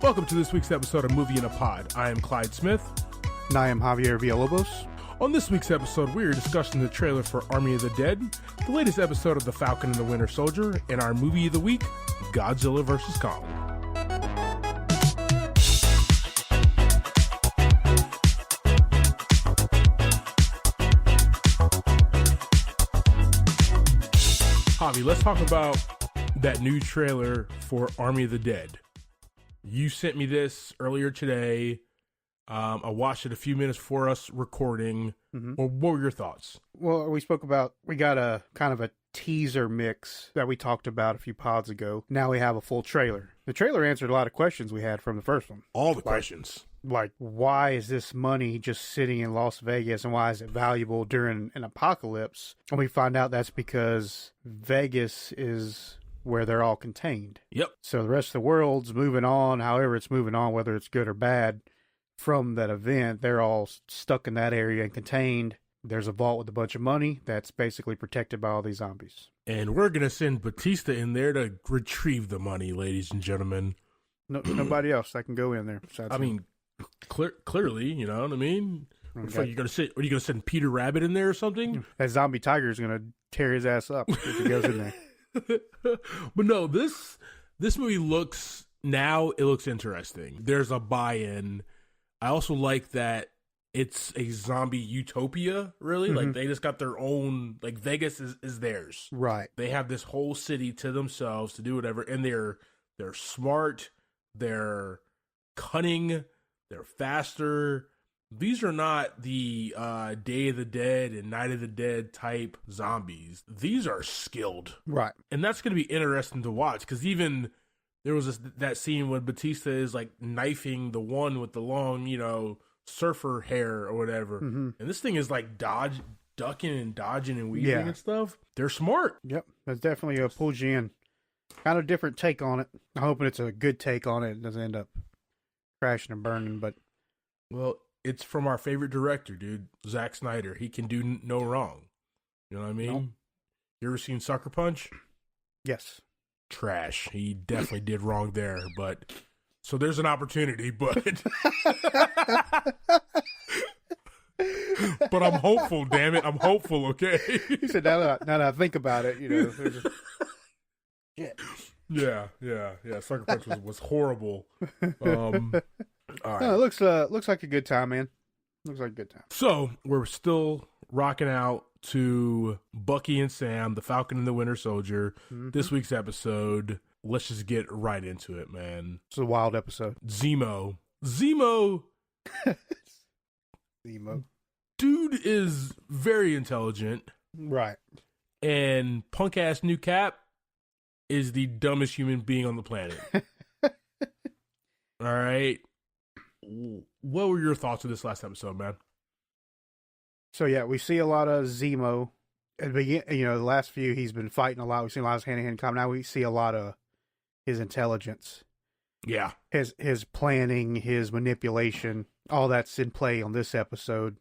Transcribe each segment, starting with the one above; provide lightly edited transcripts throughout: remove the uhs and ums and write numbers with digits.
Welcome to this week's episode of Movie in a Pod. I am Clyde Smith. And I am Javier Villalobos. On this week's episode, we are discussing the trailer for Army of the Dead, the latest episode of The Falcon and the Winter Soldier, and our movie of the week, Godzilla Vs Kong. Javi, let's talk about that new trailer for Army of the Dead. You sent me this earlier today. I watched it a few minutes before us recording. Well, what were your thoughts? Well, we got a kind of a teaser mix that we talked about a few pods ago. Now we have a full trailer. The trailer answered a lot of questions we had from the first one. All the questions. Like, why is this money just sitting in Las Vegas and why is it valuable during an apocalypse? And we find out that's because Vegas is where they're all contained. Yep. So the rest of the world's moving on, however it's moving on, whether it's good or bad. From that event, they're all stuck in that area and contained. There's a vault with a bunch of money that's basically protected by all these zombies. And we're going to send Batista in there to retrieve the money, ladies and gentlemen. Nobody else that can go in there. I mean, clearly, you know what I mean? Okay. Are you going to send Peter Rabbit in there or something? That zombie tiger is going to tear his ass up if he goes in there. But no, this movie looks interesting. There's a buy-in. I also like that it's a zombie utopia, really. Like, they just got their own, like, Vegas is theirs. Right. They have this whole city to themselves to do whatever, and they're smart, they're cunning, they're faster. These are not the Day of the Dead and Night of the Dead type zombies. These are skilled. Right. And that's going to be interesting to watch, because even there was that scene when Batista is like knifing the one with the long, surfer hair or whatever. And this thing is like ducking and dodging and weaving and stuff. They're smart. Yep. That's definitely a pulls you in. Kind of different take on it. I'm hoping it's a good take on it. It doesn't end up crashing and burning, but. Well, it's from our favorite director, dude, Zack Snyder. He can do no wrong. You know what I mean? No. You ever seen Sucker Punch? Yes. Trash. He definitely did wrong there, but so there's an opportunity, but but I'm hopeful, damn it. I'm hopeful, okay? He said now that I think about it, Yeah. Sucker Punch was horrible. All right. No, it looks like a good time, man. Looks like a good time. So we're still rocking out to Bucky and Sam, the Falcon and the Winter Soldier. This week's episode. Let's just get right into it, man. It's a wild episode. Zemo. Zemo. Dude is very intelligent. Right. And punk ass New Cap is the dumbest human being on the planet. All right. What were your thoughts of this last episode, man? So, yeah, we see a lot of Zemo. At the beginning, the last few, he's been fighting a lot. We've seen a lot of his hand-to-hand combat. Now we see a lot of his intelligence. Yeah. His planning, his manipulation, all that's in play on this episode.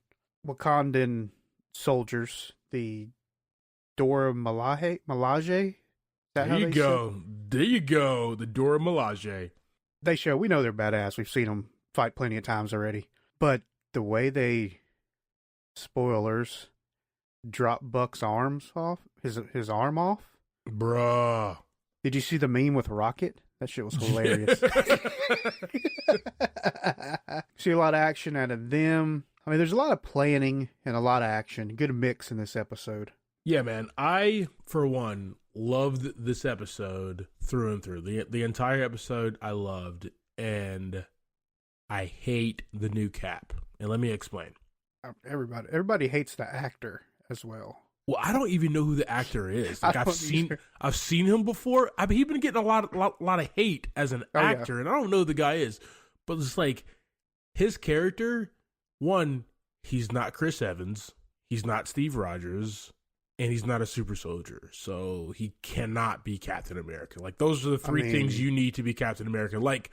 Wakandan soldiers, the Dora Milaje? There you go. The Dora Milaje. We know they're badass. We've seen them fight plenty of times already. But the way they, spoilers, drop Buck's arms off, his arm off. Bruh. Did you see the meme with Rocket? That shit was hilarious. See a lot of action out of them. I mean, there's a lot of planning and a lot of action. Good mix in this episode. Yeah, man. I, for one, loved this episode through and through. The entire episode I loved, and I hate the New Cap. And let me explain. Everybody hates the actor as well. Well, I don't even know who the actor is. Like, I've seen him before. I mean, he's been getting a lot of hate as an actor, and I don't know who the guy is. But it's like his character. One, he's not Chris Evans. He's not Steve Rogers. And he's not a super soldier, so he cannot be Captain America. Like, those are the three things you need to be Captain America. Like,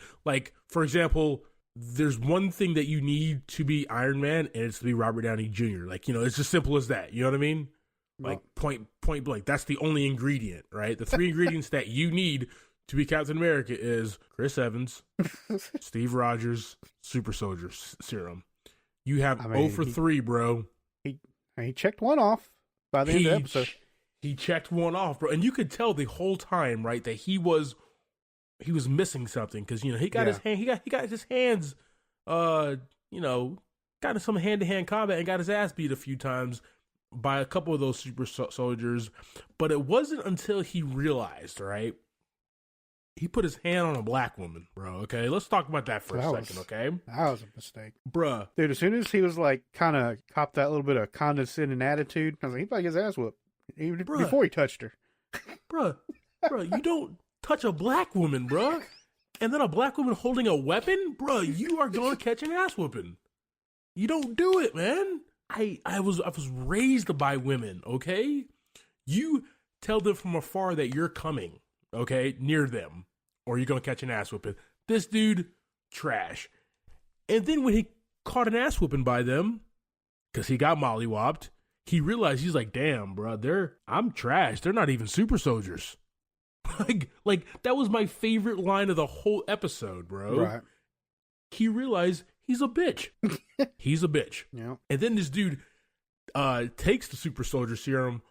for example, there's one thing that you need to be Iron Man, and it's to be Robert Downey Jr. Like, it's as simple as that. You know what I mean? Like, point blank. That's the only ingredient, right? The three ingredients that you need to be Captain America is Chris Evans, Steve Rogers, Super Soldier Serum. You have 0 for 3, bro. He checked one off by the end of the episode. He checked one off, bro. And you could tell the whole time, right, that he was missing something. Because, you know, he got his hands, you know, got in some hand-to-hand combat and got his ass beat a few times by a couple of those super soldiers. But it wasn't until he realized, right? He put his hand on a black woman, bro, okay? Let's talk about that for a second, okay? That was a mistake. Bruh. Dude, as soon as he was like, kind of copped that little bit of condescending attitude, I was like, he probably gets his ass whooped. Even before he touched her. Bruh, you don't touch a black woman, bruh. And then a black woman holding a weapon? Bruh, you are going to catch an ass whooping. You don't do it, man. I was raised by women, okay? You tell them from afar that you're coming, okay, near them, or you're going to catch an ass whooping. This dude, trash. And then when he caught an ass whooping by them, because he got mollywopped, he realized, he's like, damn, bro, I'm trash. They're not even super soldiers. like that was my favorite line of the whole episode, bro. Right. He realized he's a bitch. He's a bitch. Yeah. And then this dude takes the super soldier serum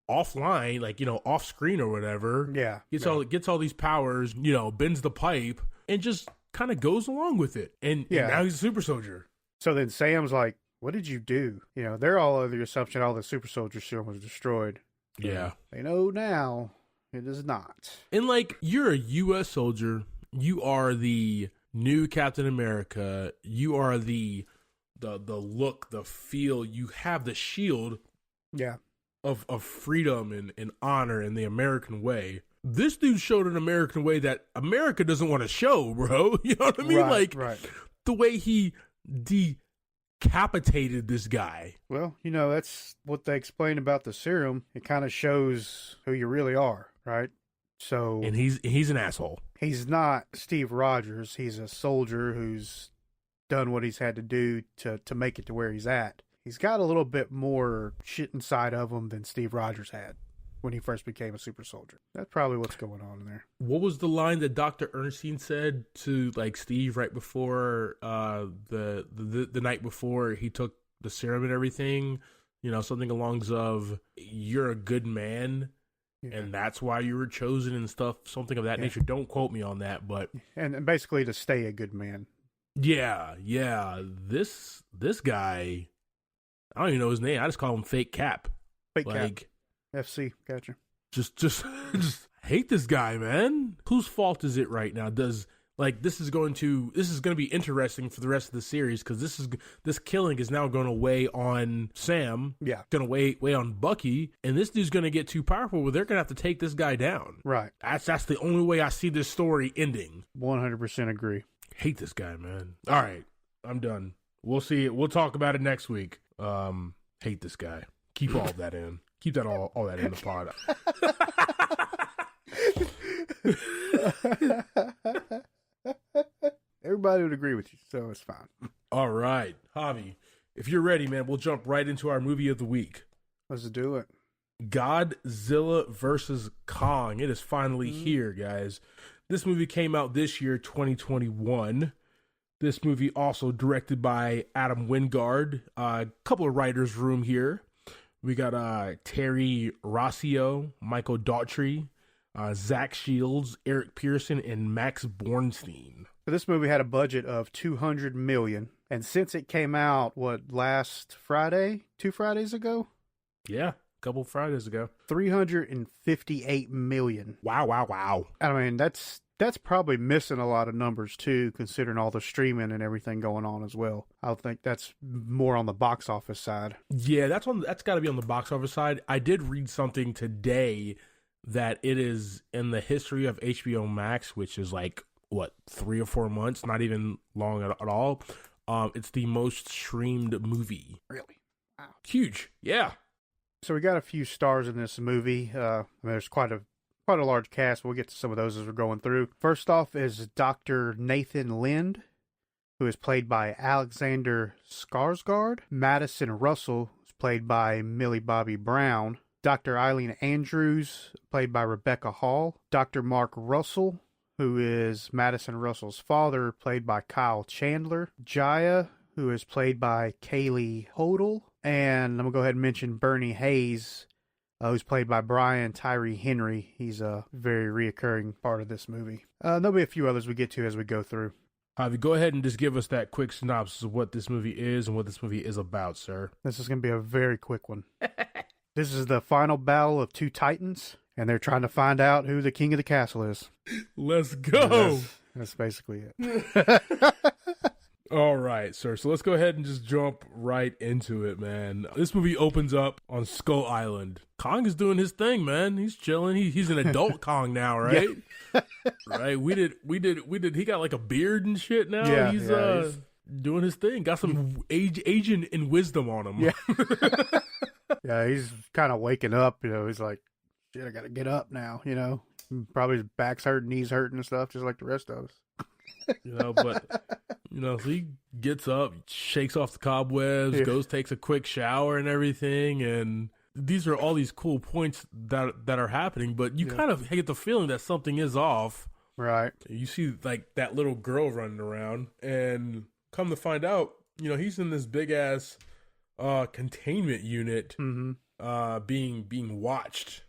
offline, like, you know, off screen or whatever. Yeah. Gets all these powers, you know, bends the pipe and just kind of goes along with it. And now he's a super soldier. So then Sam's like, what did you do? You know, they're all under the assumption all the super soldier serum was destroyed. Yeah. They know now it is not. And like, you're a U.S. soldier. You are the new Captain America. You are the look, the feel. You have the shield. Yeah. Of freedom and honor and the American way. This dude showed an American way that America doesn't want to show, bro. You know what I mean? Right. The way he decapitated this guy. Well, you know, that's what they explain about the serum. It kind of shows who you really are, right? So, and he's an asshole. He's not Steve Rogers. He's a soldier who's done what he's had to do to make it to where he's at. He's got a little bit more shit inside of him than Steve Rogers had when he first became a super soldier. That's probably what's going on in there. What was the line that Dr. Ernestine said to like Steve right before the night before he took the serum and everything? You know, something along of, you're a good man, and that's why you were chosen and stuff, something of that nature. Don't quote me on that, but and basically to stay a good man. Yeah. This guy, I don't even know his name. I just call him Fake Cap. Fake Cap. FC, gotcha. Just hate this guy, man. Whose fault is it right now? This is going to be interesting for the rest of the series, because this killing is now going to weigh on Sam. Yeah, going to weigh on Bucky, and this dude's going to get too powerful where they're going to have to take this guy down. Right. That's the only way I see this story ending. 100% agree. Hate this guy, man. All right, I'm done. We'll see it. We'll talk about it next week. Hate this guy. Keep all of that in. Keep that all that in the pod. Everybody would agree with you, so it's fine. All right, Javi, if you're ready, man, we'll jump right into our movie of the week. Let's do it. Godzilla vs Kong. It is finally here, guys. This movie came out this year, 2021. This movie also directed by Adam Wingard. A couple of writers' room here. We got Terry Rossio, Michael Daughtry, Zach Shields, Eric Pearson, and Max Bornstein. So this movie had a budget of $200 million. And since it came out, last Friday? 2 Fridays ago? Yeah, a couple Fridays ago. $358 million. Wow. I mean, that's probably missing a lot of numbers, too, considering all the streaming and everything going on as well. I think that's more on the box office side. Yeah, that's got to be on the box office side. I did read something today that it is in the history of HBO Max, which is like, 3 or 4 months, not even long at all. It's the most streamed movie. Really? Wow. Huge. Yeah. So we got a few stars in this movie. There's quite a large cast. We'll get to some of those as we're going through. First off is Dr. Nathan Lind, who is played by Alexander Skarsgård. Madison Russell is played by Millie Bobby Brown. Dr. Eileen Andrews, played by Rebecca Hall. Dr. Mark Russell, who is Madison Russell's father, played by Kyle Chandler. Jaya, who is played by Kaylee Hodel. And I'm going to go ahead and mention Bernie Hayes, who's played by Brian Tyree Henry. He's a very reoccurring part of this movie. There'll be a few others we get to as we go through. Javi, go ahead and just give us that quick synopsis of what this movie is and what this movie is about, sir. This is going to be a very quick one. This is the final battle of two titans, and they're trying to find out who the king of the castle is. Let's go. That's basically it. All right, sir. So let's go ahead and just jump right into it, man. This movie opens up on Skull Island. Kong is doing his thing, man. He's chilling. He's an adult Kong now, right? Yeah. Right. We did. He got like a beard and shit now. Yeah, he's doing his thing. Got some age and wisdom on him. Yeah. Yeah, he's kind of waking up. He's like, shit, I got to get up now. Probably his back's hurting, knees hurting and stuff, just like the rest of us. So he gets up, shakes off the cobwebs, goes, takes a quick shower and everything. And these are all these cool points that are happening, but you kind of get the feeling that something is off. Right. You see like that little girl running around, and come to find out, he's in this big ass containment unit, being watched.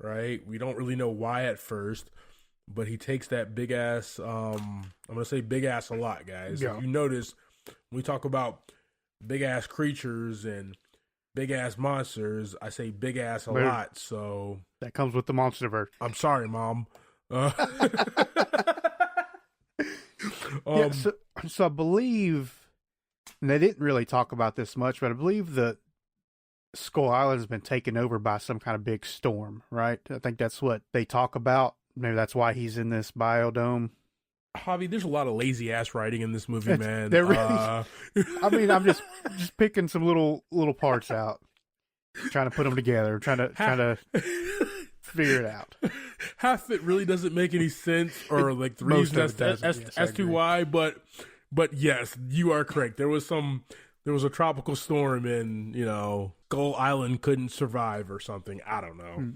Right. We don't really know why at first. But he takes that big ass, I'm going to say big ass a lot, guys. Yeah. If you notice, when we talk about big ass creatures and big ass monsters, I say big ass a lot. So that comes with the Monsterverse. I'm sorry, Mom. So I believe, and they didn't really talk about this much, but I believe that Skull Island has been taken over by some kind of big storm, right? I think that's what they talk about. Maybe that's why he's in this biodome. Javi, there's a lot of lazy ass writing in this movie, man. There really, I mean, I'm just picking some little parts out, trying to put them together, trying to figure it out. Half it really doesn't make any sense, or like the reason as to why. But yes, you are correct. There was a tropical storm, and Skull Island couldn't survive or something. I don't know.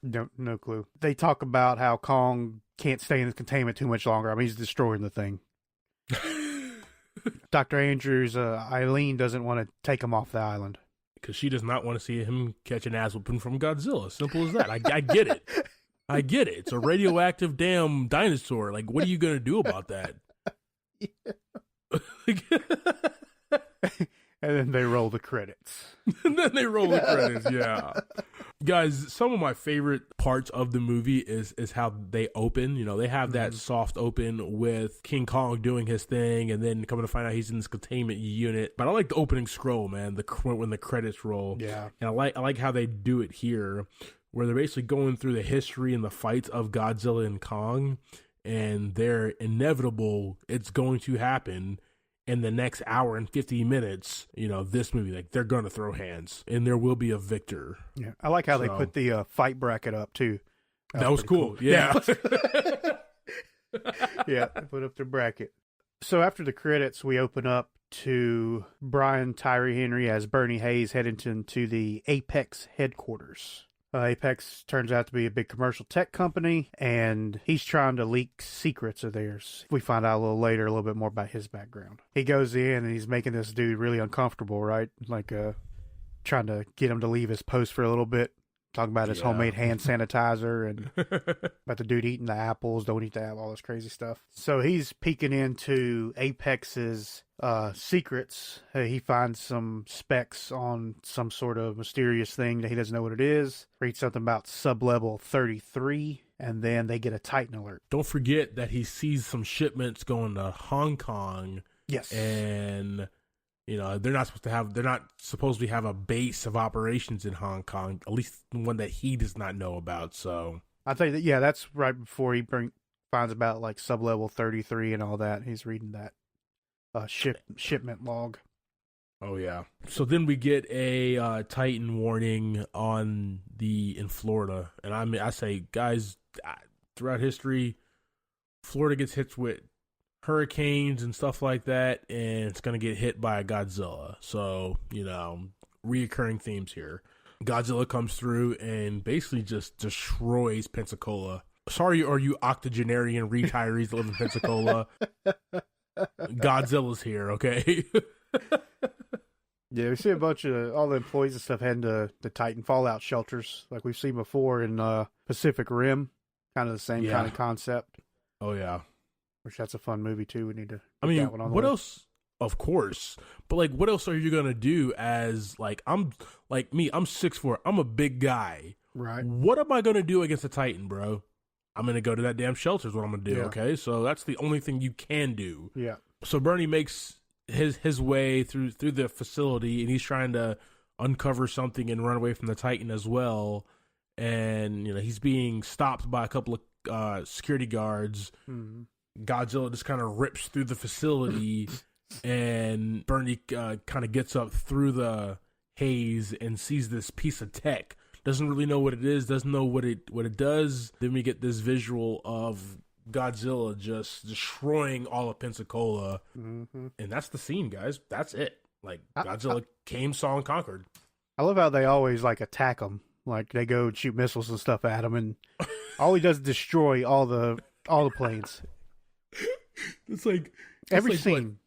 No clue. They talk about how Kong can't stay in the containment too much longer. I mean, he's destroying the thing. Dr. Andrews, Eileen doesn't want to take him off the island. Because she does not want to see him catch an ass whooping from Godzilla. Simple as that. I get it. I get it. It's a radioactive damn dinosaur. Like, what are you going to do about that? And then they roll the credits. Yeah. Guys, some of my favorite parts of the movie is how they open. They have that soft open with King Kong doing his thing, and then coming to find out he's in this containment unit. But I like the opening scroll, man, when the credits roll. Yeah. And I like how they do it here, where they're basically going through the history and the fights of Godzilla and Kong, and they're inevitable. It's going to happen. In the next hour and 50 minutes, this movie, like, they're going to throw hands, and there will be a victor. Yeah, I like how they put the fight bracket up, too. That was cool. Yeah. Yeah, they put up the bracket. So after the credits, we open up to Brian Tyree Henry as Bernie Hayes heading into the Apex headquarters. Apex turns out to be a big commercial tech company, and he's trying to leak secrets of theirs. We find out a little later a little bit more about his background. He goes in, and he's making this dude really uncomfortable, right? Like, trying to get him to leave his post for a little bit. Talking about his homemade hand sanitizer and about the dude eating the apples, don't eat the apple, all this crazy stuff. So he's peeking into Apex's secrets. He finds some specs on some sort of mysterious thing that he doesn't know what it is. Reads something about sub-level 33, and then they get a Titan alert. Don't forget that he sees some shipments going to Hong Kong. Yes. And they're not supposed to have a base of operations in Hong Kong, at least one that he does not know about. So I think that, yeah, that's right before he finds about like sub-level 33 and all that. He's reading that shipment log. Oh yeah. So then we get a Titan warning in Florida, and I say, guys, throughout history, Florida gets hit with hurricanes and stuff like that, and it's going to get hit by a Godzilla. So, reoccurring themes here. Godzilla comes through and basically just destroys Pensacola. Sorry, are you octogenarian retirees that live in Pensacola? Godzilla's here, okay? Yeah, we see a bunch of all the employees and stuff heading to the Titan fallout shelters, like we've seen before in Pacific Rim. Kind of the same kind of concept. Oh yeah, which that's a fun movie too. We need to. I mean, what else? Of course, but like, what else are you gonna do? As like, I'm 6'4". I'm a big guy. Right. What am I gonna do against a Titan, bro? I'm gonna go to that damn shelter. Is what I'm gonna do. Yeah. Okay, so that's the only thing you can do. Yeah. So Bernie makes his way through the facility, and he's trying to uncover something and run away from the Titan as well. And he's being stopped by a couple of security guards. Mm-hmm. Godzilla just kind of rips through the facility, and Bernie kind of gets up through the haze and sees this piece of tech. Doesn't really know what it is. Doesn't know what it does. Then we get this visual of Godzilla just destroying all of Pensacola, mm-hmm. and that's the scene, guys. That's it. Like Godzilla came, saw, and conquered. I love how they always like attack him. Like they go and shoot missiles and stuff at him, and all he does is destroy all the planes. It's like every scene.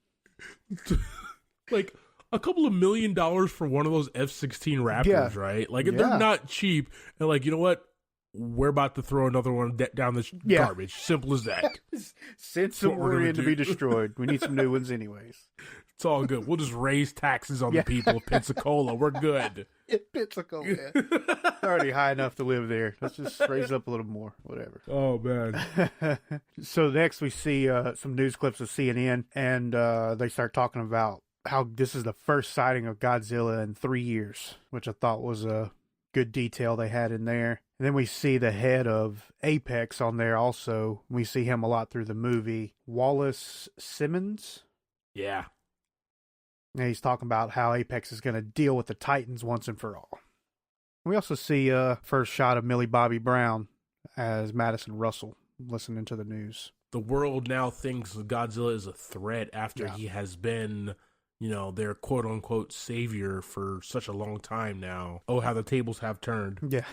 Like a couple of $1 million for one of those F-16 Raptors, right? Like they're not cheap. And like, you know what? We're about to throw another one down this garbage. Simple as that. Send some more in to be destroyed. We need some new ones anyways. It's all good. We'll just raise taxes on the people of Pensacola. We're good. Pensacola. It's already high enough to live there. Let's just raise up a little more. Whatever. Oh, man. So next we see some news clips of CNN, and they start talking about how this is the first sighting of Godzilla in 3 years, which I thought was a good detail they had in there. And then we see the head of Apex on there also. We see him a lot through the movie. Wallace Simmons? Yeah. And he's talking about how Apex is going to deal with the Titans once and for all. We also see first shot of Millie Bobby Brown as Madison Russell listening to the news. The world now thinks Godzilla is a threat after he has been, their quote-unquote savior for such a long time now. Oh, how the tables have turned. Yeah.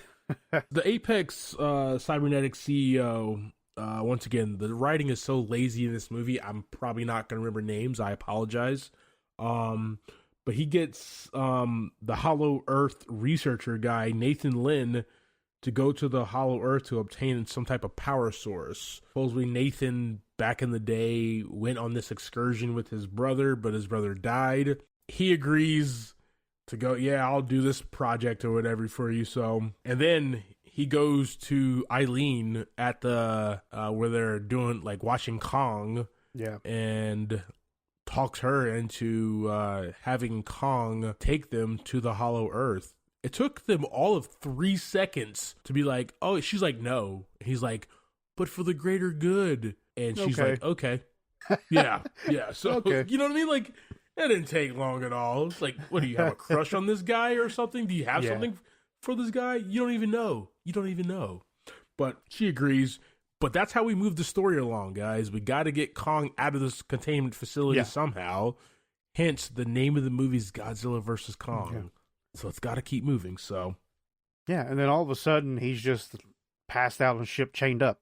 The Apex Cybernetics CEO, once again, the writing is so lazy in this movie, I'm probably not going to remember names. I apologize. But he gets the Hollow Earth researcher guy, Nathan Lynn, to go to the Hollow Earth to obtain some type of power source. Supposedly Nathan, back in the day, went on this excursion with his brother, but his brother died. He agrees to go, I'll do this project or whatever for you. So, and then he goes to Eileen at the, where they're doing, like, watching Kong. Yeah. And talks her into having Kong take them to the Hollow Earth. It took them all of 3 seconds to be like, oh, she's like, no. He's like, but for the greater good. And she's like, okay. Yeah. So, you know what I mean? Like, that didn't take long at all. It's like, what, do you have a crush on this guy or something? Do you have something for this guy? You don't even know. But she agrees. But that's how we move the story along, guys. We got to get Kong out of this containment facility somehow. Hence, the name of the movie is Godzilla vs. Kong. Yeah. So it's got to keep moving. So, yeah, and then all of a sudden, he's just passed out on a ship, chained up.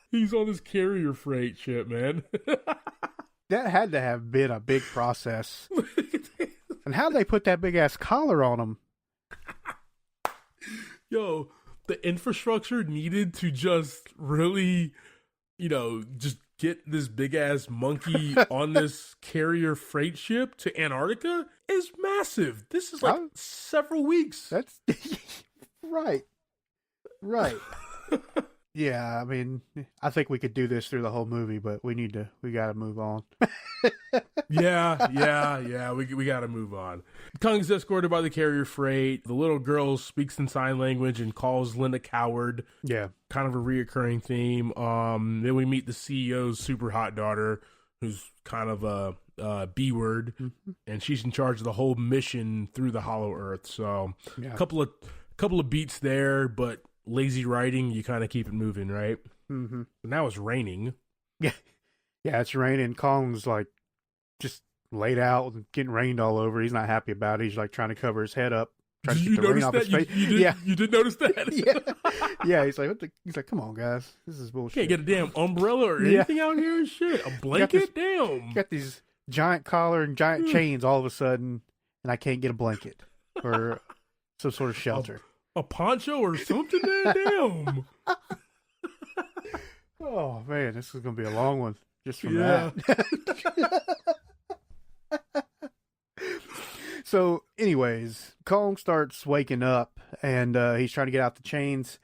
He's on this carrier freight ship, man. That had to have been a big process. And how'd they put that big ass collar on him? Yo, the infrastructure needed to just really, just get this big ass monkey on this carrier freight ship to Antarctica is massive. This is like several weeks. That's right. Yeah, I mean, I think we could do this through the whole movie, but we got to move on. Yeah. We got to move on. Kong's escorted by the carrier freight. The little girl speaks in sign language and calls Lynn a coward. Yeah. Kind of a reoccurring theme. Then we meet the CEO's super hot daughter, who's kind of a B-word, and she's in charge of the whole mission through the Hollow Earth. So a couple of beats there, but lazy writing, you kind of keep it moving, right? Mm-hmm. Now it's raining. Yeah, it's raining. Kong's like just laid out and getting rained all over. He's not happy about it. He's like trying to cover his head up. trying to Did keep you the rain notice off that? his face. You did notice that? Yeah. He's like, he's like, come on, guys, this is bullshit. Can't get a damn umbrella or anything out here and shit. A blanket, damn. Got these giant collar and giant chains all of a sudden, and I can't get a blanket or some sort of shelter. A poncho or something, man, damn. Oh man, this is gonna be a long one just from that. So, anyways, Kong starts waking up, and he's trying to get out the chains,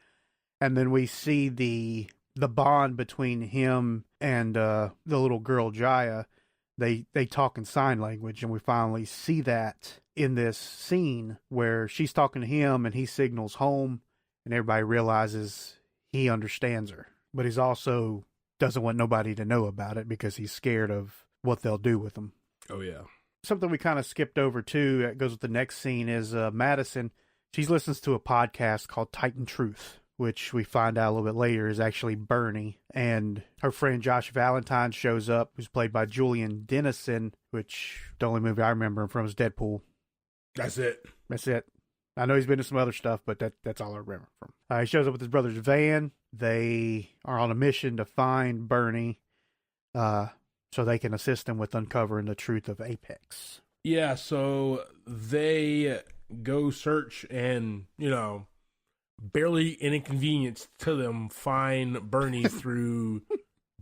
and then we see the bond between him and the little girl Jaya. They talk in sign language, and we finally see that in this scene where she's talking to him, and he signals home, and everybody realizes he understands her, but he's also doesn't want nobody to know about it because he's scared of what they'll do with him. Oh yeah. Something we kind of skipped over too, that goes with the next scene, is Madison. She listens to a podcast called Titan Truth, which we find out a little bit later is actually Bernie. And her friend Josh Valentine shows up, who's played by Julian Dennison, which the only movie I remember him from is Deadpool. That's it. I know he's been in some other stuff, but that's all I remember from. He shows up with his brother's van. They are on a mission to find Bernie, so they can assist him with uncovering the truth of Apex. Yeah, so they go search and, barely an inconvenience to them, find Bernie through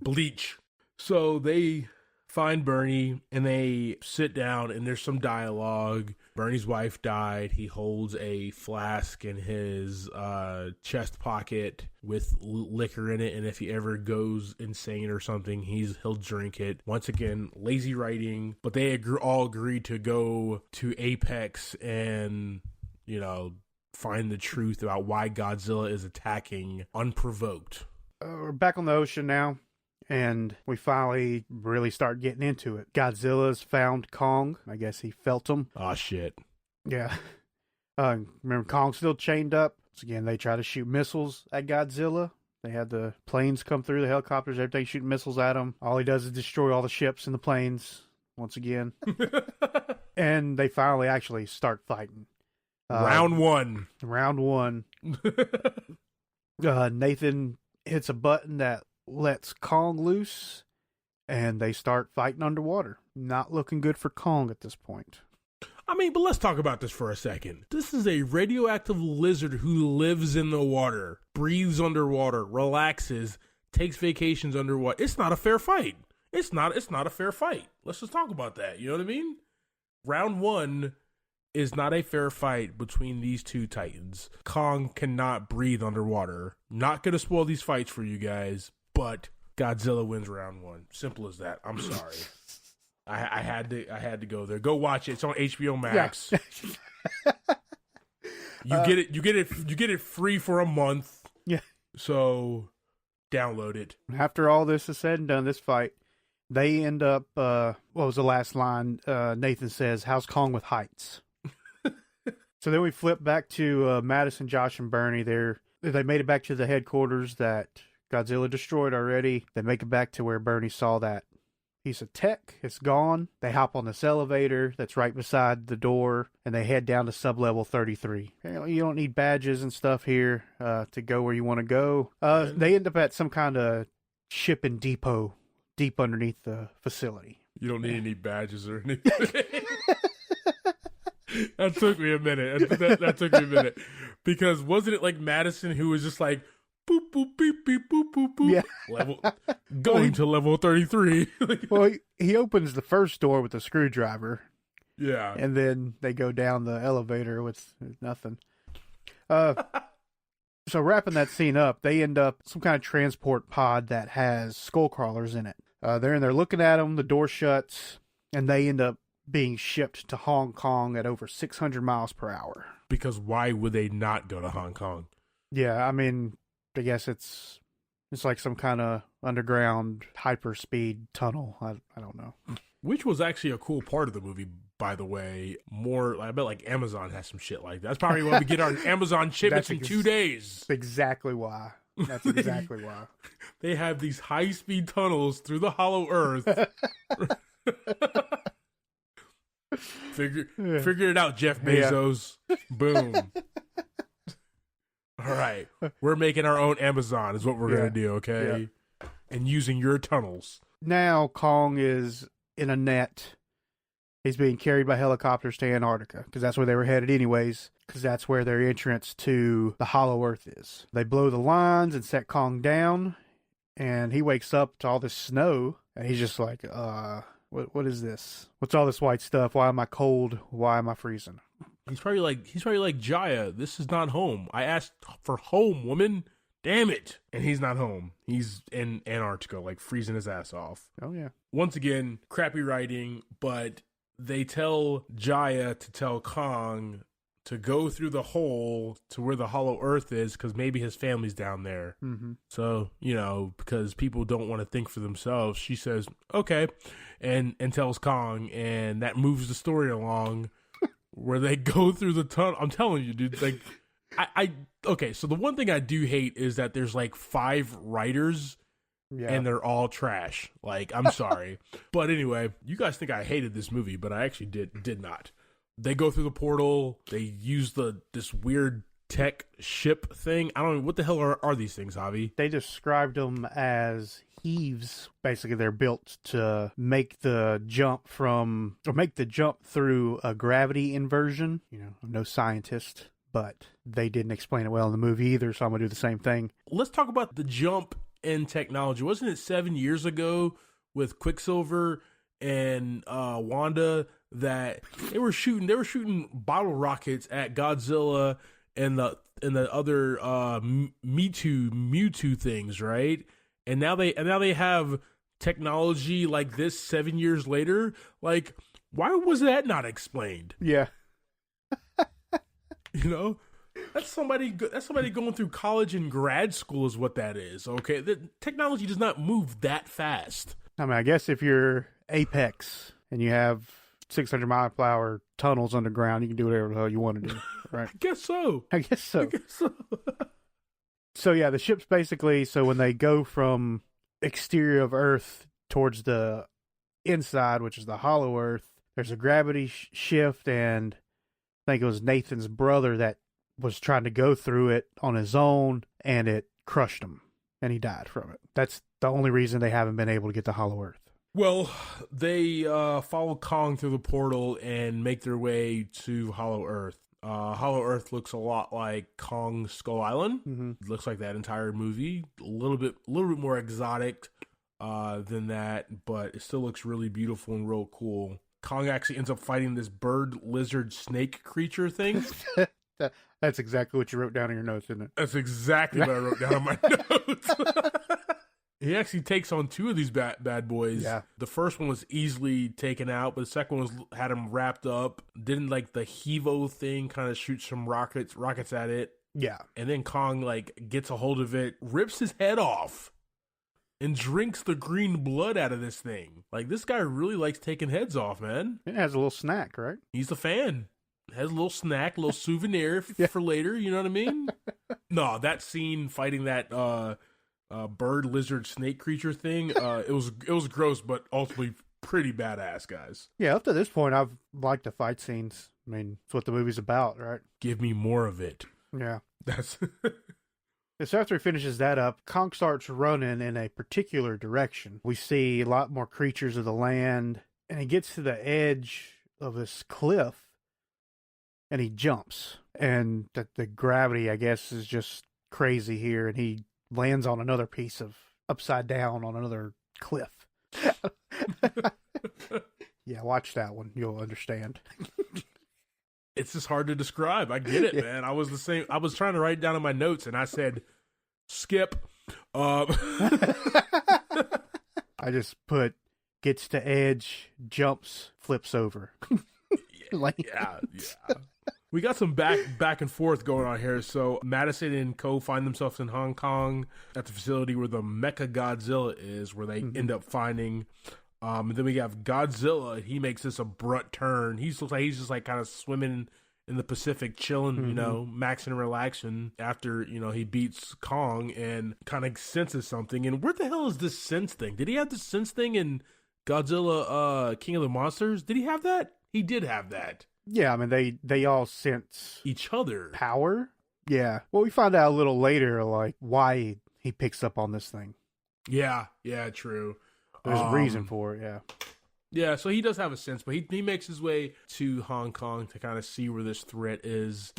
bleach. So they find Bernie and they sit down and there's some dialogue. Bernie's wife died. He holds a flask in his chest pocket with liquor in it, and if he ever goes insane or something, he'll drink it. Once again, lazy writing, but they all agree to go to Apex and, find the truth about why Godzilla is attacking unprovoked. We're back on the ocean now, and we finally really start getting into it. Godzilla's found Kong. I guess he felt him. Oh, shit. Yeah. Remember, Kong's still chained up. So again, they try to shoot missiles at Godzilla. They had the planes come through, the helicopters, everything shooting missiles at him. All he does is destroy all the ships and the planes once again. And they finally actually start fighting. Round one. Nathan hits a button that lets Kong loose, and they start fighting underwater. Not looking good for Kong at this point. But let's talk about this for a second. This is a radioactive lizard who lives in the water, breathes underwater, relaxes, takes vacations underwater. It's not a fair fight. It's not a fair fight. Let's just talk about that. You know what I mean? Round one is not a fair fight between these two titans. Kong cannot breathe underwater. Not going to spoil these fights for you guys, but Godzilla wins round one. Simple as that. I'm sorry. I had to go there. Go watch it. It's on HBO Max. Yeah. You get it free for a month. Yeah. So download it. After all this is said and done, this fight, they end up what was the last line? Nathan says, "How's Kong with heights?" So then we flip back to Madison, Josh, and Bernie. They made it back to the headquarters that Godzilla destroyed already. They make it back to where Bernie saw that piece of tech. It's gone. They hop on this elevator that's right beside the door, and they head down to sublevel 33. You don't need badges and stuff here to go where you want to go. They end up at some kind of shipping depot deep underneath the facility. You don't need any badges or anything. That took me a minute. That took me a minute. Because wasn't it like Madison who was just like, boop, boop, beep, beep, boop, boop, boop. Yeah. Going to level 33. Well, he opens the first door with a screwdriver. Yeah. And then they go down the elevator with nothing. So wrapping that scene up, they end up some kind of transport pod that has skull crawlers in it. They're in there looking at them. The door shuts, and they end up being shipped to Hong Kong at over 600 miles per hour. Because why would they not go to Hong Kong? Yeah, I guess it's like some kind of underground hyperspeed tunnel. I don't know. Which was actually a cool part of the movie, by the way. I bet like Amazon has some shit like that. That's probably why we get our Amazon shipments in 2 days. Exactly why. That's exactly why. They have these high-speed tunnels through the hollow earth. Figure it out, Jeff Bezos. Yeah. Boom. All right. We're making our own Amazon is what we're going to do, okay? Yeah. And using your tunnels. Now Kong is in a net. He's being carried by helicopters to Antarctica because that's where they were headed anyways, because that's where their entrance to the Hollow Earth is. They blow the lines and set Kong down, and he wakes up to all this snow, and he's just like, what is this? What's all this white stuff? Why am I cold? Why am I freezing? He's probably like, Jaya, this is not home. I asked for home, woman. Damn it. And he's not home. He's in Antarctica, like freezing his ass off. Oh, yeah. Once again, crappy writing, but they tell Jaya to tell Kong to go through the hole to where the Hollow Earth is because maybe his family's down there. Mm-hmm. So, because people don't want to think for themselves, she says, okay, and tells Kong, and that moves the story along where they go through the tunnel. I'm telling you, dude, like, okay, so the one thing I do hate is that there's like 5 writers and they're all trash. Like, I'm sorry. But anyway, you guys think I hated this movie, but I actually did not. They go through the portal. They use this weird tech ship thing. I don't know. What the hell are these things, Javi? They described them as heaves. Basically, they're built to make the jump through a gravity inversion. I'm no scientist, but they didn't explain it well in the movie either, so I'm going to do the same thing. Let's talk about the jump in technology. Wasn't it 7 years ago with Quicksilver and Wanda that they were shooting bottle rockets at Godzilla and the other Mewtwo things, right? And now they have technology like this 7 years later. Like, why was that not explained? Yeah. That's somebody going through college and grad school is what that is. Okay, the technology does not move that fast. I mean, I guess if you're Apex and you have 600 mile per hour tunnels underground, you can do whatever the hell you want to do, right? I guess so. So yeah, the ship's basically, so when they go from exterior of Earth towards the inside, which is the Hollow Earth, there's a gravity shift, and I think it was Nathan's brother that was trying to go through it on his own, and it crushed him, and he died from it. That's the only reason they haven't been able to get to Hollow Earth. Well, they follow Kong through the portal and make their way to Hollow Earth. Hollow Earth looks a lot like Kong Skull Island. Mm-hmm. It looks like that entire movie. A little bit more exotic than that, but it still looks really beautiful and real cool. Kong actually ends up fighting this bird, lizard, snake creature thing. That's exactly what you wrote down in your notes, isn't it? That's exactly what I wrote down in my notes. He actually takes on 2 of these bad boys. Yeah. The first one was easily taken out, but the second one had him wrapped up. Didn't like the Hevo thing kind of shoot some rockets at it. Yeah. And then Kong gets a hold of it, rips his head off, and drinks the green blood out of this thing. Like, this guy really likes taking heads off, man. It has a little snack, right? He's a fan. Has a little snack, a little souvenir for later, you know what I mean? No, that scene fighting that bird, lizard, snake creature thing, it was gross, but ultimately pretty badass, guys. Yeah, up to this point, I've liked the fight scenes. I mean, it's what the movie's about, right? Give me more of it. Yeah. That's... So after he finishes that up, Kong starts running in a particular direction. We see a lot more creatures of the land, and he gets to the edge of this cliff, and he jumps. And the gravity, I guess, is just crazy here, and he lands on another piece of upside down on another cliff. Yeah, watch that one. You'll understand. It's just hard to describe. I get it, man. I was the same. I was trying to write it down in my notes, and I said, skip. I just put, gets to edge, jumps, flips over. Yeah. We got some back and forth going on here. So Madison and Co find themselves in Hong Kong at the facility where the Mecha Godzilla is, where they end up finding. And then we have Godzilla. He makes this abrupt turn. He's just like kind of swimming in the Pacific, chilling, maxing and relaxing after, he beats Kong and kind of senses something. And where the hell is this sense thing? Did he have the sense thing in Godzilla King of the Monsters? Did he have that? he did have that. Yeah, I mean, they all sense Each other. power. Yeah. Well, we find out a little later, like, why he picks up on this thing. Yeah, true. There's a reason for it, yeah. Yeah, so he does have a sense, but he makes his way to Hong Kong to kind of see where this threat is.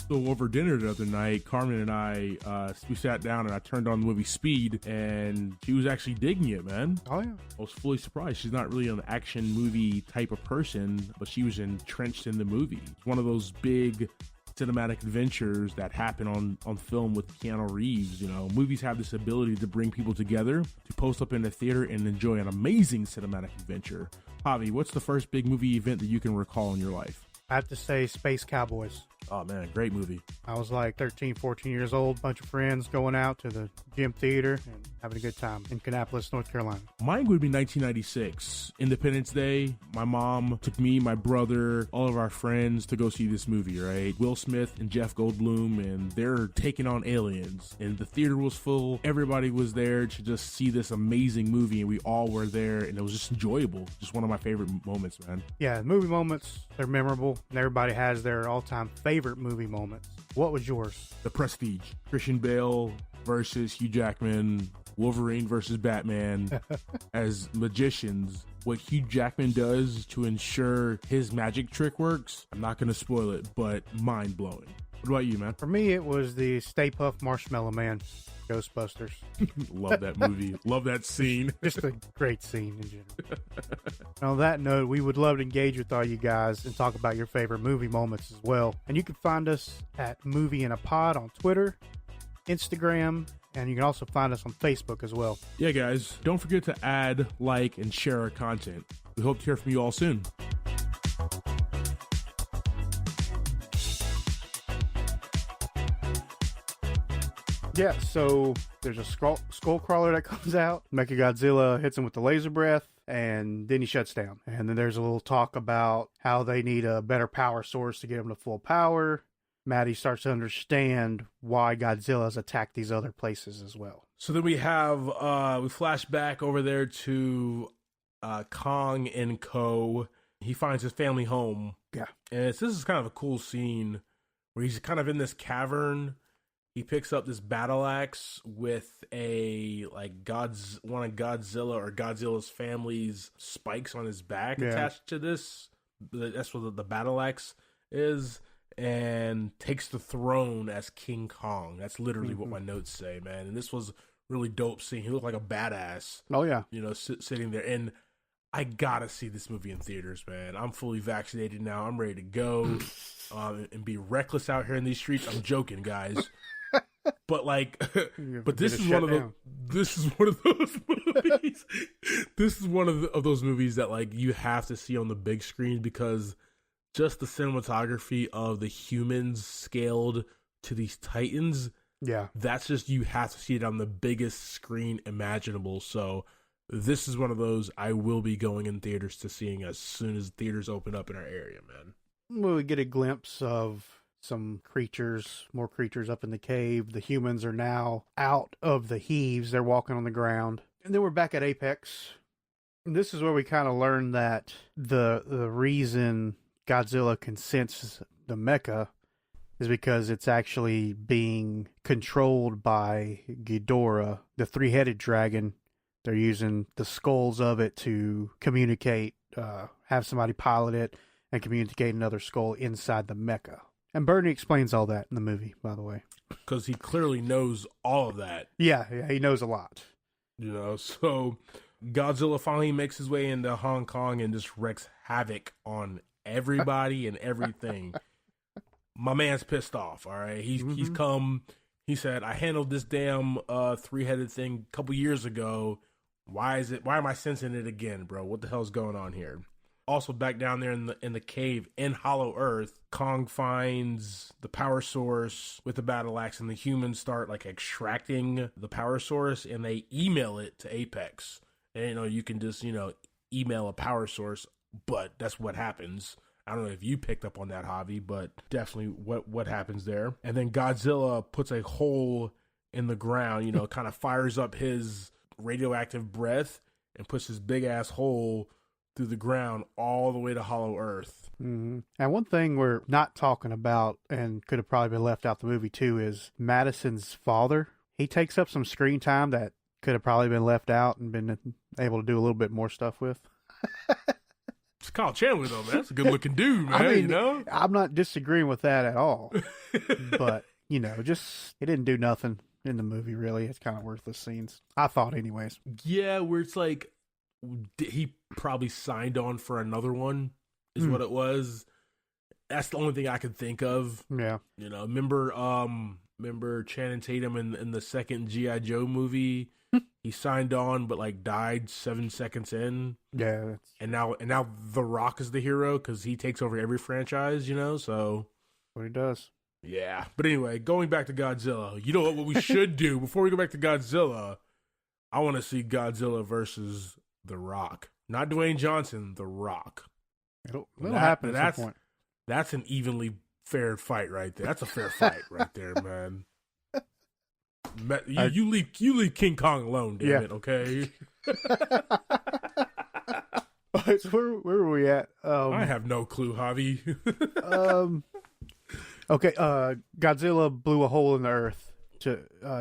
So over dinner the other night, Carmen and I, we sat down and I turned on the movie Speed, and she was actually digging it, man. Oh, yeah. I was fully surprised. She's not really an action movie type of person, but she was entrenched in the movie. It's one of those big cinematic adventures that happen on film with Keanu Reeves. You know, movies have this ability to bring people together, to post up in the theater and enjoy an amazing cinematic adventure. Javi, what's the first big movie event that you can recall in your life? I have to say Space Cowboys. Oh, man, great movie. I was like 13, 14 years old, bunch of friends going out to the gym theater and having a good time in Kannapolis, North Carolina. Mine would be 1996, Independence Day. My mom took me, my brother, all of our friends to go see this movie, right? Will Smith and Jeff Goldblum, and they're taking on aliens. And the theater was full. Everybody was there to just see this amazing movie, and we all were there, and it was just enjoyable. Just one of my favorite moments, man. Yeah, movie moments, they're memorable, and everybody has their all-time favorite movie moments. What was yours? The Prestige. Christian Bale versus Hugh Jackman. Wolverine versus Batman. As magicians, what Hugh Jackman does to ensure his magic trick works, I'm not going to spoil it, but mind-blowing. What about you, man? For me, it was the Stay Puft Marshmallow Man, Ghostbusters. Love that movie. Love that scene. Just a great scene in general. And on that note, we would love to engage with all you guys and talk about your favorite movie moments as well. And you can find us at Movie in a Pod on Twitter, Instagram, and you can also find us on Facebook as well. Yeah, guys, don't forget to add, like, and share our content. We hope to hear from you all soon. Yeah, so there's a skull crawler that comes out. Mechagodzilla hits him with the laser breath, and then he shuts down. And then there's a little talk about how they need a better power source to get him to full power. Maddie starts to understand why Godzilla's attacked these other places as well. So then we flash back over there to Kong and Co. He finds his family home. Yeah. And this is kind of a cool scene where he's kind of in this cavern. He picks up this battle axe with one of Godzilla or Godzilla's family's spikes on his back attached to this. That's what the battle axe is. And takes the throne as King Kong. That's literally what my notes say, man. And this was really dope scene. He looked like a badass. Oh, yeah. You know, sitting there. And I gotta see this movie in theaters, man. I'm fully vaccinated now. I'm ready to go and be reckless out here in these streets. I'm joking, guys. But this is one of those movies. This is one of those movies that like you have to see on the big screen because just the cinematography of the humans scaled to these titans. Yeah, that's just, you have to see it on the biggest screen imaginable. So this is one of those I will be going in theaters to seeing as soon as theaters open up in our area, man. We get a glimpse of some creatures, more creatures up in the cave. The humans are now out of the heaves. They're walking on the ground. And then we're back at Apex. And this is where we kind of learn that the reason Godzilla can sense the mecha is because it's actually being controlled by Ghidorah, the three-headed dragon. They're using the skulls of it to communicate, have somebody pilot it, and communicate another skull inside the mecha. And Bernie explains all that in the movie, by the way. Because he clearly knows all of that. Yeah, he knows a lot. You know, so Godzilla finally makes his way into Hong Kong and just wreaks havoc on everybody and everything. My man's pissed off, all right? He's come, he said, I handled this damn three-headed thing a couple years ago. Why am I sensing it again, bro? What the hell's going on here? Also, back down there in the cave in Hollow Earth, Kong finds the power source with the battle axe, and the humans start like extracting the power source, and they email it to Apex. And you can just email a power source, but that's what happens. I don't know if you picked up on that, Javi, but definitely what happens there. And then Godzilla puts a hole in the ground, you know, kind of fires up his radioactive breath and puts his big ass hole through the ground all the way to Hollow Earth. Mm-hmm. And one thing we're not talking about, and could have probably been left out the movie too, is Madison's father. He takes up some screen time that could have probably been left out and been able to do a little bit more stuff with. It's Kyle Chandler, though, man. That's a good-looking dude, man, I mean, you know? I'm not disagreeing with that at all. But, you know, just, it didn't do nothing in the movie, really. It's kind of worthless scenes. I thought anyways. Yeah, where it's like, he probably signed on for another one, is what it was. That's the only thing I could think of. Yeah. You know, remember Channing Tatum in the second G.I. Joe movie? He signed on, but like died 7 seconds in. Yeah. And now The Rock is the hero because he takes over every franchise, you know? So. What he does. Yeah. But anyway, going back to Godzilla, you know what we should do before we go back to Godzilla? I want to see Godzilla versus The Rock. Not Dwayne Johnson, The Rock. It'll happen at some point. That's an evenly fair fight right there. That's a fair fight right there, man. You leave King Kong alone, damn it, okay? So where were we at? I have no clue, Javi. Okay, Godzilla blew a hole in the earth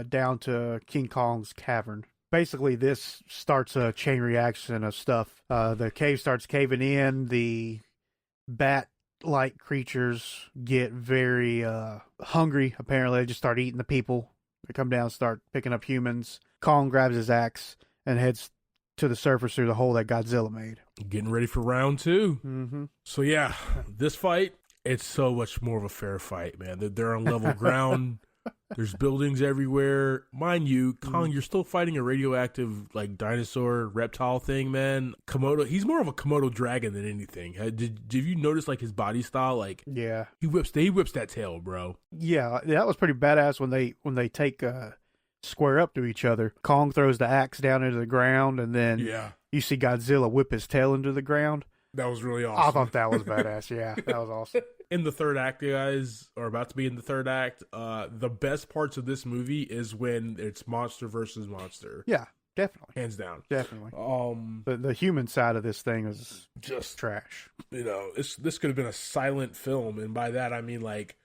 down to King Kong's cavern. Basically, this starts a chain reaction of stuff. The cave starts caving in. The bat-like creatures get very hungry, apparently. They just start eating the people. They come down and start picking up humans. Kong grabs his axe and heads to the surface through the hole that Godzilla made. Getting ready for round 2. Mm-hmm. So yeah, this fight, it's so much more of a fair fight, man. They're on level ground. There's buildings everywhere. Mind you, Kong, you're still fighting a radioactive, like, dinosaur reptile thing, man. Komodo, he's more of a Komodo dragon than anything. Did you notice, like, his body style? Like, yeah, he whips that tail, bro. Yeah, that was pretty badass when they take square up to each other. Kong throws the axe down into the ground, and then you see Godzilla whip his tail into the ground. That was really awesome. I thought that was badass. Yeah, that was awesome. In the third act, guys, or about to be in the third act, the best parts of this movie is when it's monster versus monster. Yeah, definitely. Hands down. Definitely. The human side of this thing is just trash. You know, this could have been a silent film, and by that I mean, like,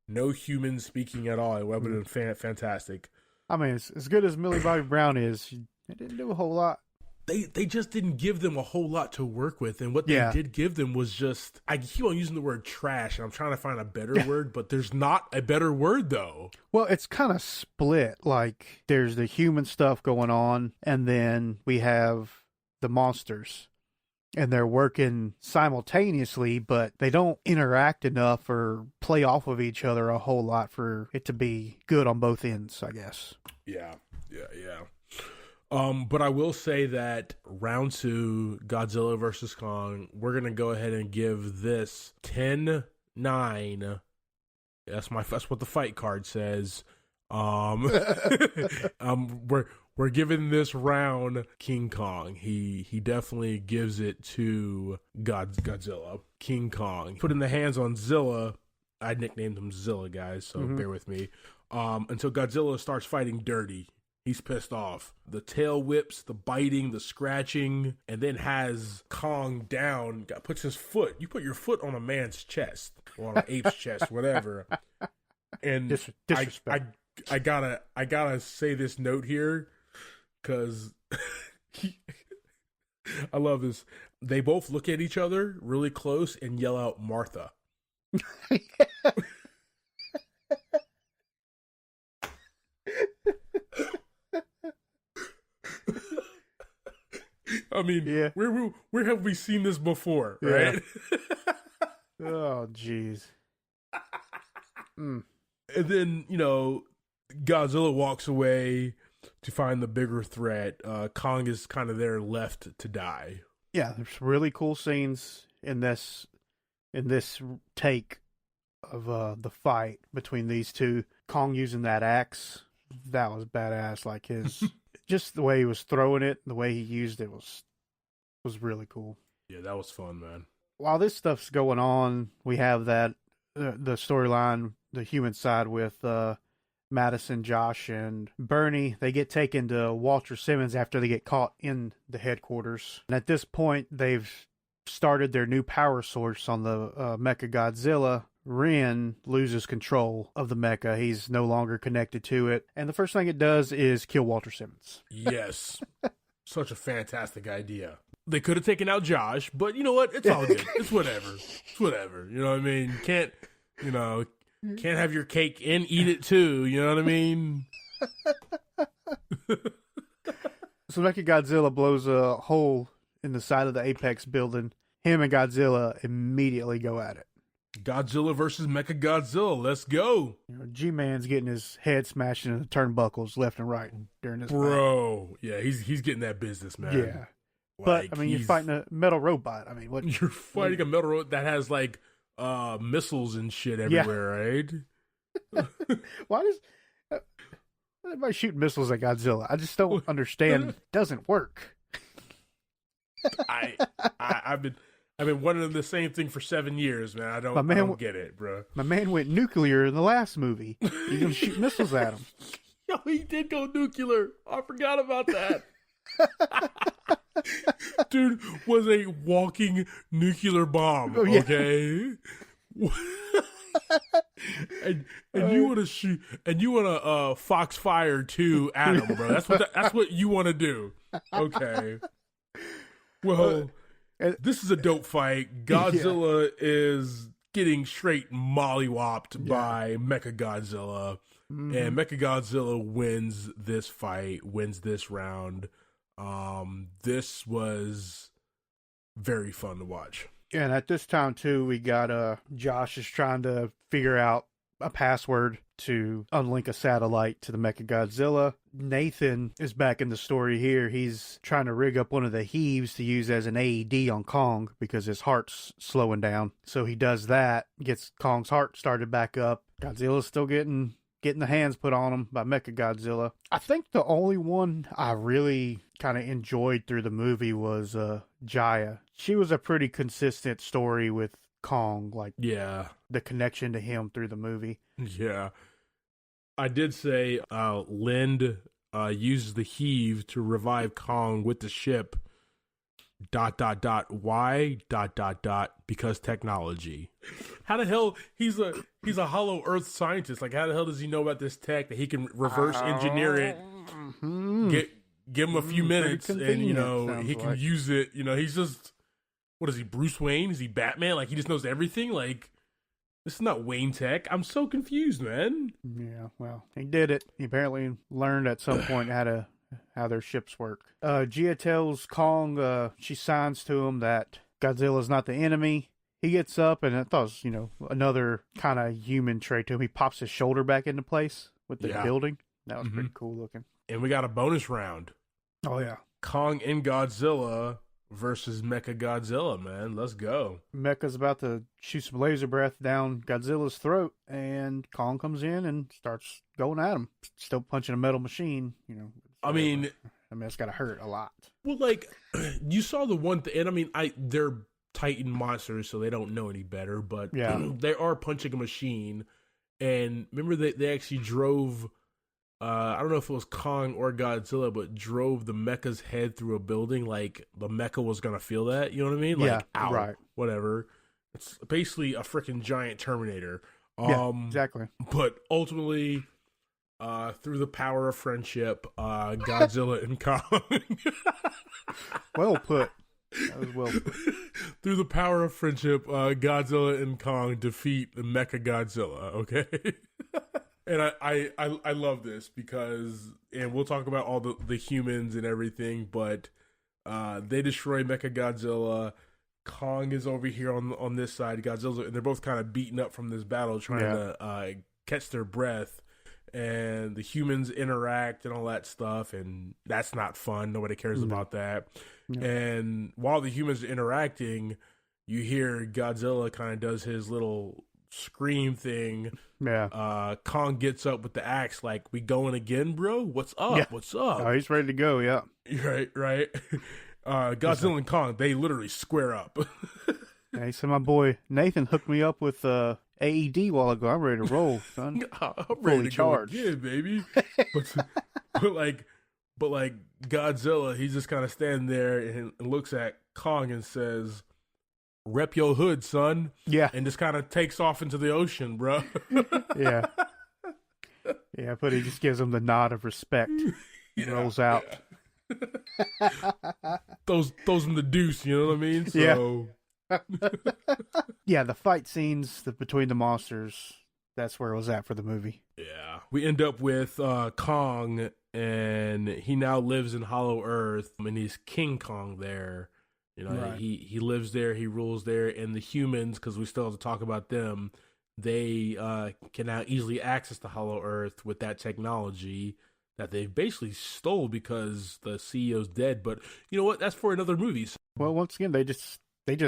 no humans speaking at all. It would have been fantastic. I mean, as good as Millie Bobby Brown is, it didn't do a whole lot. They just didn't give them a whole lot to work with, and what they did give them was just, I keep on using the word trash, and I'm trying to find a better word, but there's not a better word, though. Well, it's kind of split. Like, there's the human stuff going on, and then we have the monsters. And they're working simultaneously, but they don't interact enough or play off of each other a whole lot for it to be good on both ends, I guess. Yeah. But I will say that round 2, Godzilla vs. Kong, we're going to go ahead and give this 10-9. That's what the fight card says. We're giving this round King Kong. He definitely gives it to Godzilla. King Kong. Put in the hands on Zilla. I nicknamed him Zilla, guys, so bear with me. Until Godzilla starts fighting dirty. He's pissed off. The tail whips, the biting, the scratching, and then has Kong down. Puts his foot. You put your foot on a man's chest or on an ape's chest, whatever. And disrespect. I gotta say this note here because I love this. They both look at each other really close and yell out Martha. I mean, where have we seen this before, right? Oh, jeez. And then, you know, Godzilla walks away to find the bigger threat. Kong is kind of there left to die. Yeah, there's really cool scenes in this take of the fight between these two. Kong using that axe, that was badass. Like his just the way he was throwing it, the way he used it was really cool. Yeah, that was fun, man. While this stuff's going on, we have that the storyline, the human side with Madison, Josh, and Bernie, they get taken to Walter Simmons after they get caught in the headquarters. And at this point, they've started their new power source on the Mecha Godzilla. Ren loses control of the mecha. He's no longer connected to it. And the first thing it does is kill Walter Simmons. Yes. Such a fantastic idea. They could have taken out Josh, but you know what? It's all good. It's whatever. It's whatever. You know what I mean? Can't have your cake and eat it too. You know what I mean? So Mechagodzilla blows a hole in the side of the Apex building. Him and Godzilla immediately go at it. Godzilla versus Mechagodzilla. Let's go. G-Man's getting his head smashed into the turnbuckles left and right during this Bro, yeah, he's getting that business, man. Yeah. But, I mean, you're fighting a metal robot. I mean, what? You're fighting a metal robot that has, like, missiles and shit everywhere, right? Why does everybody shoot missiles at Godzilla? I just don't understand. It doesn't work. I've been wanting the same thing for 7 years, man. I don't get it, bro. My man went nuclear in the last movie. You're gonna shoot missiles at him. Yo, he did go nuclear. I forgot about that. Dude was a walking nuclear bomb. Oh, yeah. Okay. and you want to shoot, and you want to Foxfire 2 at him, bro. That's what you want to do. Okay. Well, this is a dope fight. Godzilla is getting straight mollywopped by Mechagodzilla, and Mechagodzilla wins this fight, wins this round. This was very fun to watch. And at this time too, we got Josh is trying to figure out a password to unlink a satellite to the Mechagodzilla. Nathan is back in the story here. He's trying to rig up one of the heaves to use as an AED on Kong because his heart's slowing down. So he does that, gets Kong's heart started back up. Godzilla's still getting the hands put on him by Mechagodzilla. I think the only one I really kind of enjoyed through the movie was Jaya. She was a pretty consistent story with Kong, like the connection to him through the movie. Yeah. I did say Lind uses the heave to revive Kong with the ship, ... Why ... Because technology. How the hell he's a hollow earth scientist? Like, how the hell does he know about this tech that he can reverse engineer it? Give him a few minutes and he can use it. He's just, what is he, Bruce Wayne? Is he Batman? Like, he just knows everything? Like, this is not Wayne tech. I'm so confused, man. Yeah, well, he did it. He apparently learned at some point how their ships work. Gia tells Kong, she signs to him that Godzilla's not the enemy. He gets up, and I thought it was, another kind of human trait to him. He pops his shoulder back into place with the building. That was pretty cool looking. And we got a bonus round. Oh, yeah. Kong and Godzilla versus Mechagodzilla, man. Let's go. Mecha's about to shoot some laser breath down Godzilla's throat, and Kong comes in and starts going at him. Still punching a metal machine, I mean, it's got to hurt a lot. Well, like, you saw the one thing, and I mean, they're Titan monsters, so they don't know any better, but they are punching a machine. And remember, they actually drove, I don't know if it was Kong or Godzilla, but drove the mecha's head through a building. Like, the mecha was going to feel that, you know what I mean? Like, ow, right. Whatever. It's basically a freaking giant Terminator. Exactly. But ultimately, through the power of friendship, Godzilla and Kong. Well put. That was well put. Through the power of friendship, Godzilla and Kong defeat the Mechagodzilla, okay? And I love this because, and we'll talk about all the humans and everything, but they destroy Mechagodzilla. Kong is over here on this side, Godzilla, and they're both kind of beaten up from this battle, trying to catch their breath. And the humans interact and all that stuff, and that's not fun. Nobody cares about that. Yeah. And while the humans are interacting, you hear Godzilla kind of does his little scream thing. Yeah. Kong gets up with the axe, like, we going again, bro? What's up? Yeah. What's up? Oh, he's ready to go, yeah. Right. Godzilla and Kong, they literally square up. Yeah, he said, my boy Nathan hooked me up with AED while ago. I'm ready to roll, son. I'm ready to charged. go again, baby. but like Godzilla, he's just kind of standing there and looks at Kong and says, "Rep your hood, son." Yeah. And just kind of takes off into the ocean, bro. Yeah. Yeah, but he just gives him the nod of respect. Rolls out. Yeah. throws him the deuce, you know what I mean? So yeah, the fight scenes between the monsters, that's where it was at for the movie. Yeah. We end up with Kong, and he now lives in Hollow Earth, and he's King Kong there. You know, right. He lives there, he rules there, and the humans, because we still have to talk about them, they can now easily access the Hollow Earth with that technology that they basically stole because the CEO's dead. But you know what? That's for another movie. Well, once again, they just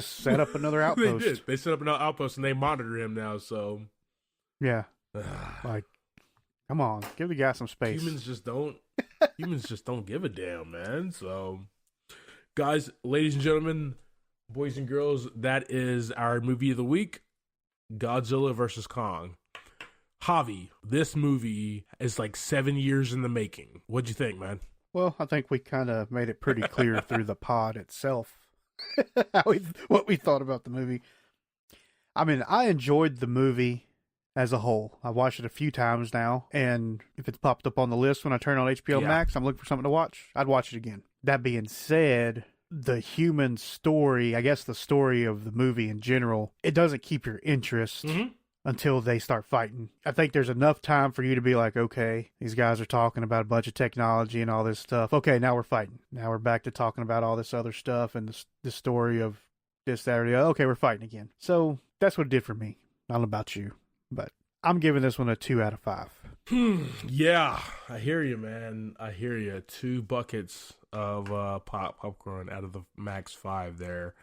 set up another outpost. They did. They set up another outpost, and they monitor him now. So yeah, like, come on, give the guy some space. Humans just don't give a damn, man. So, guys, ladies and gentlemen, boys and girls, that is our movie of the week, Godzilla vs Kong. Javi, this movie is like 7 years in the making. What'd you think, man? Well, I think we kind of made it pretty clear through the pod itself what we thought about the movie. I mean, I enjoyed the movie as a whole. I watched it a few times now, and if it's popped up on the list when I turn on HBO Max, I'm looking for something to watch, I'd watch it again. That being said, the human story, I guess the story of the movie in general, it doesn't keep your interest until they start fighting. I think there's enough time for you to be like, okay, these guys are talking about a bunch of technology and all this stuff. Okay, now we're fighting. Now we're back to talking about all this other stuff and the story of this, that, or the other. Okay, we're fighting again. So that's what it did for me. I don't know about you, but I'm giving this one a 2 out of 5. Yeah, I hear you, man. I hear you. 2 buckets of popcorn out of the max 5 there.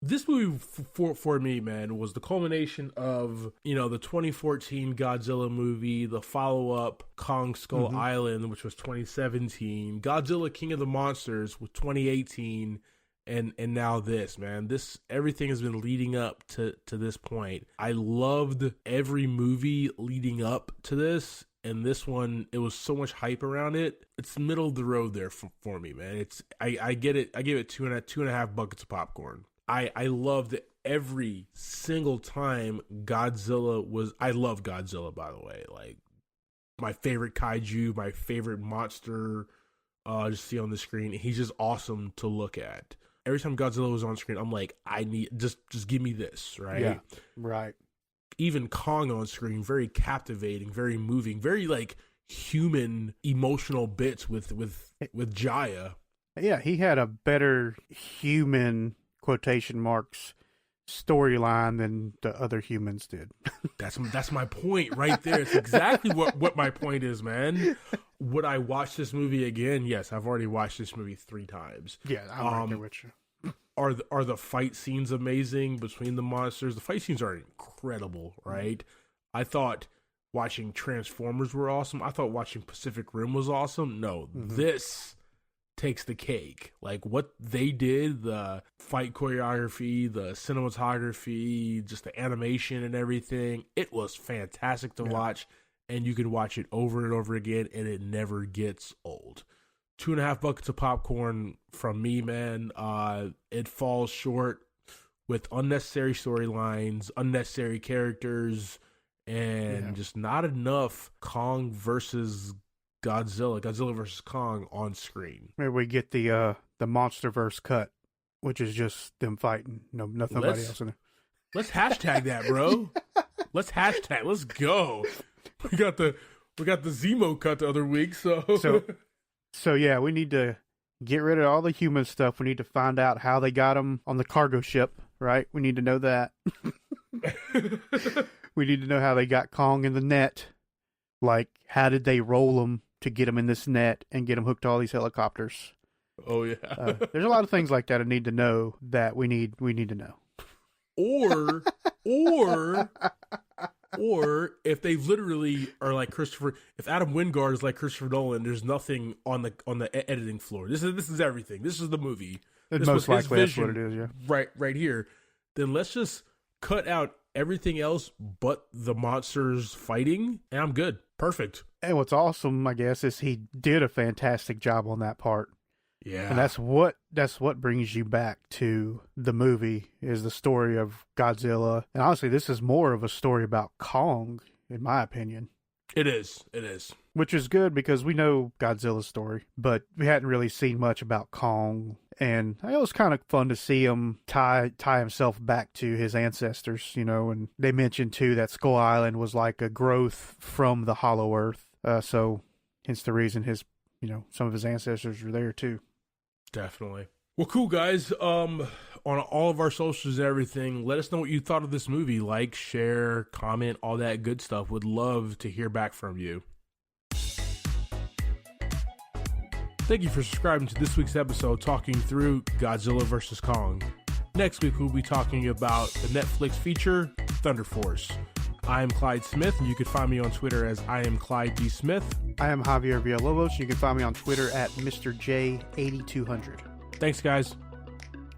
This movie for me, man, was the culmination of, you know, the 2014 Godzilla movie, the follow-up Kong Skull Island, which was 2017, Godzilla King of the Monsters was 2018, and now this, man. Everything has been leading up to this point. I loved every movie leading up to this, and this one, it was so much hype around it. It's middle of the road there for me, man. I get it. I give it 2.5 buckets of popcorn. I loved every single time Godzilla was... I love Godzilla, by the way. Like, my favorite kaiju, my favorite monster just see on the screen. He's just awesome to look at. Every time Godzilla was on screen, I'm like, I need... Just give me this, right? Yeah, right. Even Kong on screen, very captivating, very moving, very, like, human, emotional bits with Jaya. Yeah, he had a better human... quotation marks storyline than the other humans did. That's my point right there. It's exactly what my point is, man. Would I watch this movie again? Yes, I've already watched this movie 3 times. Yeah, I'm right there with you. Are the fight scenes amazing between the monsters? The fight scenes are incredible, right? I thought watching Transformers were awesome. I thought watching Pacific Rim was awesome. No, this takes the cake. Like, what they did, the fight choreography, the cinematography, just the animation and everything, it was fantastic to watch, and you can watch it over and over again, and it never gets old. 2.5 buckets of popcorn from me, man. It falls short with unnecessary storylines, unnecessary characters, and just not enough Kong versus Godzilla versus Kong on screen. Maybe we get the MonsterVerse cut, which is just them fighting. No, nothing else in there. Let's hashtag that, bro. Let's go. We got the Zemo cut the other week, so yeah, we need to get rid of all the human stuff. We need to find out how they got them on the cargo ship, right? We need to know that. We need to know how they got Kong in the net. Like, how did they roll them to get them in this net and get them hooked to all these helicopters? Oh yeah. There's a lot of things like that I need to know that we need to know. Or if they literally are like if Adam Wingard is like Christopher Nolan, there's nothing on the editing floor. This is everything. This is the movie. Most likely that's what it is, yeah. Right here. Then let's just cut out everything else but the monsters fighting, and I'm good. Perfect. And what's awesome, I guess, is he did a fantastic job on that part. Yeah. And that's what brings you back to the movie, is the story of Godzilla. And honestly, this is more of a story about Kong, in my opinion. It is. Which is good because we know Godzilla's story, but we hadn't really seen much about Kong. And it was kind of fun to see him tie himself back to his ancestors, and they mentioned too that Skull Island was like a growth from the Hollow Earth. So hence the reason some of his ancestors were there too. Definitely. Well, cool, guys. On all of our socials and everything, let us know what you thought of this movie. Like, share, comment, all that good stuff. Would love to hear back from you. Thank you for subscribing to this week's episode talking through Godzilla vs. Kong. Next week, we'll be talking about the Netflix feature, Thunder Force. I am Clyde Smith, and you can find me on Twitter as I am Clyde D. Smith. I am Javier Villalobos. You can find me on Twitter at Mr. J8200. Thanks, guys.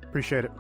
Appreciate it.